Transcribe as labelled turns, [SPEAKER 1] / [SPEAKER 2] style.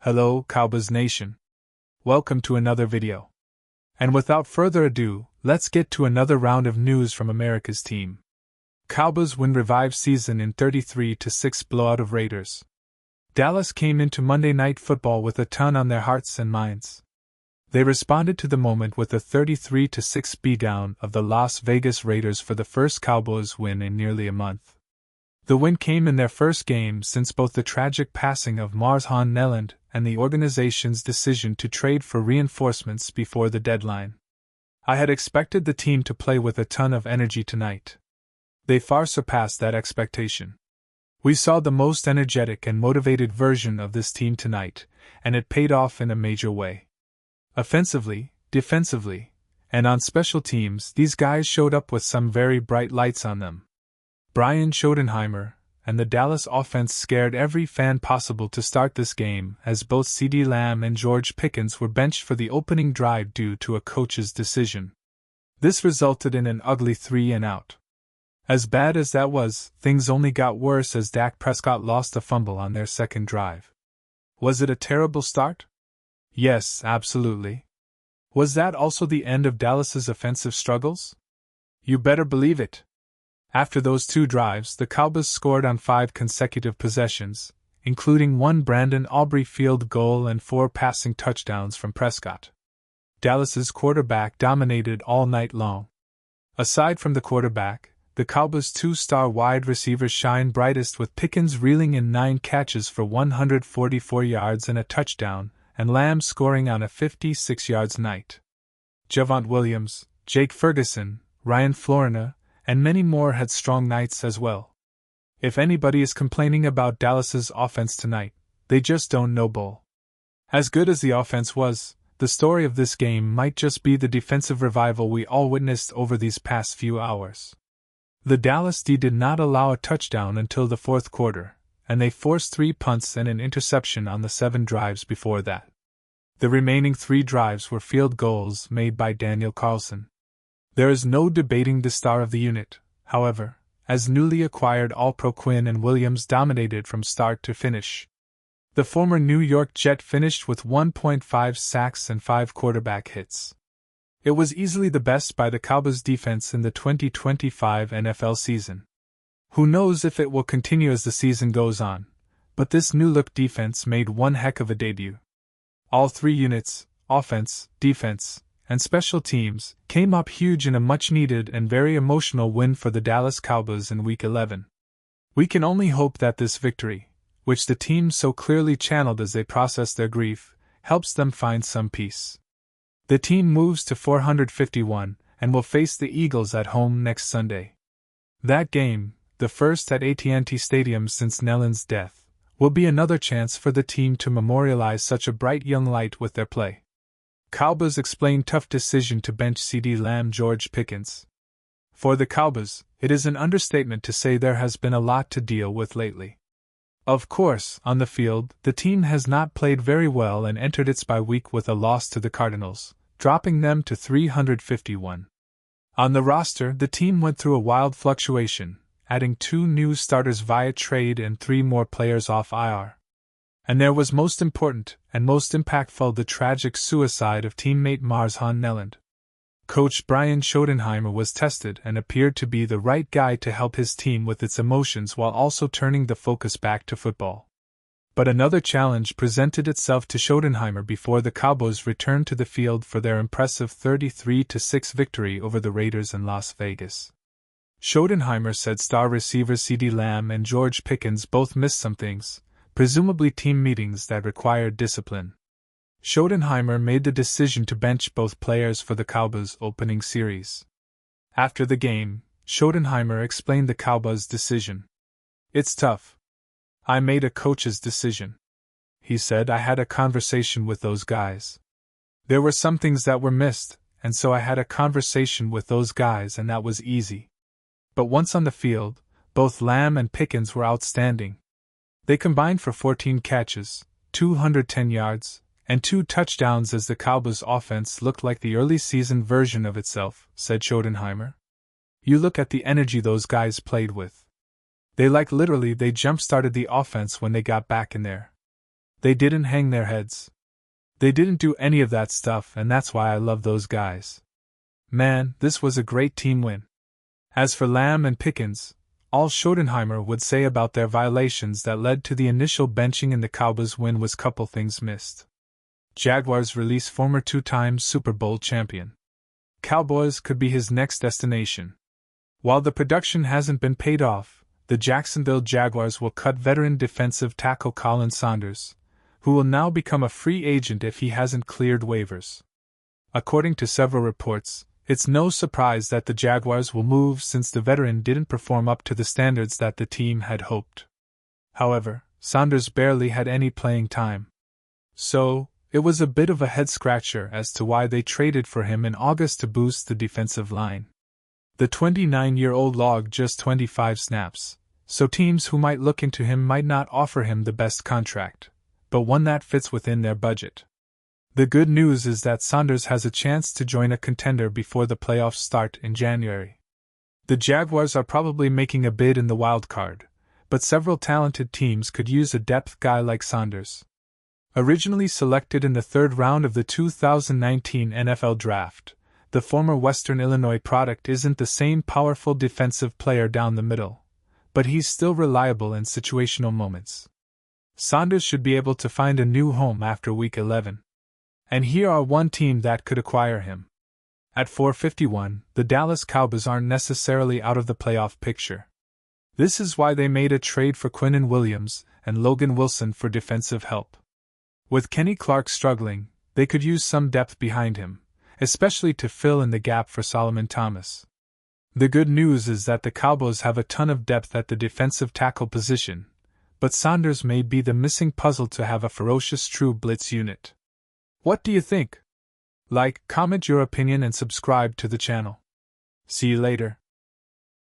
[SPEAKER 1] Hello, Cowboys Nation. Welcome to another video. And without further ado, let's get to another round of news from America's team. Cowboys win revived season in 33-6 blowout of Raiders. Dallas came into Monday Night Football with a ton on their hearts and minds. They responded to the moment with a 33-6 beatdown of the Las Vegas Raiders for the first Cowboys win in nearly a month. The win came in their first game since both the tragic passing of Marshawn Nelland and the organization's decision to trade for reinforcements before the deadline. I had expected the team to play with a ton of energy tonight. They far surpassed that expectation. We saw the most energetic and motivated version of this team tonight, and it paid off in a major way. Offensively, defensively, and on special teams, these guys showed up with some very bright lights on them. Brian Schottenheimer and the Dallas offense scared every fan possible to start this game, as both CeeDee Lamb and George Pickens were benched for the opening drive due to a coach's decision. This resulted in an ugly 3-and-out. As bad as that was, things only got worse as Dak Prescott lost a fumble on their second drive. Was it a terrible start? Yes, absolutely. Was that also the end of Dallas's offensive struggles? You better believe it. After those two drives, the Cowboys scored on 5 consecutive possessions, including one Brandon Aubrey field goal and 4 passing touchdowns from Prescott. Dallas's quarterback dominated all night long. Aside from the quarterback, the Cowboys' 2-star wide receivers shine brightest, with Pickens reeling in 9 catches for 144 yards and a touchdown, and Lamb scoring on a 56-yards night. Javonte Williams, Jake Ferguson, Ryan Florina, and many more had strong nights as well. If anybody is complaining about Dallas's offense tonight, they just don't know ball. As good as the offense was, the story of this game might just be the defensive revival we all witnessed over these past few hours. The Dallas D did not allow a touchdown until the fourth quarter, and they forced 3 punts and an interception on the 7 drives before that. The remaining 3 drives were field goals made by Daniel Carlson. There is no debating the star of the unit, however, as newly acquired All-Pro Quinn and Williams dominated from start to finish. The former New York Jet finished with 1.5 sacks and 5 quarterback hits. It was easily the best by the Cowboys defense in the 2025 NFL season. Who knows if it will continue as the season goes on, but this new-look defense made one heck of a debut. All 3 units, offense, defense, and special teams, came up huge in a much-needed and very emotional win for the Dallas Cowboys in Week 11. We can only hope that this victory, which the team so clearly channeled as they processed their grief, helps them find some peace. The team moves to 451 and will face the Eagles at home next Sunday. That game, the first at AT&T Stadium since Nelland's death, will be another chance for the team to memorialize such a bright young light with their play. Cowboys explain tough decision to bench CeeDee Lamb George Pickens. For the Cowboys, it is an understatement to say there has been a lot to deal with lately. Of course, on the field, the team has not played very well and entered its bye week with a loss to the Cardinals, dropping them to 351. On the roster, the team went through a wild fluctuation, adding 2 new starters via trade and 3 more players off IR. And there was most important and most impactful the tragic suicide of teammate Marshawn Nelland. Coach Brian Schottenheimer was tested and appeared to be the right guy to help his team with its emotions while also turning the focus back to football. But another challenge presented itself to Schottenheimer before the Cowboys returned to the field for their impressive 33-6 victory over the Raiders in Las Vegas. Schottenheimer said star receivers CeeDee Lamb and George Pickens both missed some things, presumably team meetings that required discipline. Schottenheimer made the decision to bench both players for the Cowboys' opening series. After the game, Schottenheimer explained the Cowboys' decision. "It's tough. I made a coach's decision," he said. "I had a conversation with those guys. There were some things that were missed, and so I had a conversation with those guys, and that was easy. But once on the field, both Lamb and Pickens were outstanding. They combined for 14 catches, 210 yards, and 2 touchdowns as the Cowboys' offense looked like the early season version of itself," said Schottenheimer. "You look at the energy those guys played with. They jump-started the offense when they got back in there. They didn't hang their heads. They didn't do any of that stuff, and that's why I love those guys. Man, this was a great team win. As for Lamb and Pickens, all Schottenheimer would say about their violations that led to the initial benching in the Cowboys win was couple things missed. Jaguars release former two-time Super Bowl champion. Cowboys could be his next destination. While the production hasn't been paid off, the Jacksonville Jaguars will cut veteran defensive tackle Colin Saunders, who will now become a free agent if he hasn't cleared waivers. According to several reports, it's no surprise that the Jaguars will move since the veteran didn't perform up to the standards that the team had hoped. However, Saunders barely had any playing time. So, it was a bit of a head-scratcher as to why they traded for him in August to boost the defensive line. The 29-year-old logged just 25 snaps, so teams who might look into him might not offer him the best contract, but one that fits within their budget. The good news is that Saunders has a chance to join a contender before the playoffs start in January. The Jaguars are probably making a bid in the wild card, but several talented teams could use a depth guy like Saunders. Originally selected in the third round of the 2019 NFL Draft, the former Western Illinois product isn't the same powerful defensive player down the middle, but he's still reliable in situational moments. Saunders should be able to find a new home after Week 11. And here are one team that could acquire him. At 451, the Dallas Cowboys aren't necessarily out of the playoff picture. This is why they made a trade for Quinnen Williams and Logan Wilson for defensive help. With Kenny Clark struggling, they could use some depth behind him, especially to fill in the gap for Solomon Thomas. The good news is that the Cowboys have a ton of depth at the defensive tackle position, but Saunders may be the missing puzzle to have a ferocious true blitz unit. What do you think? Like, comment your opinion and subscribe to the channel. See you later.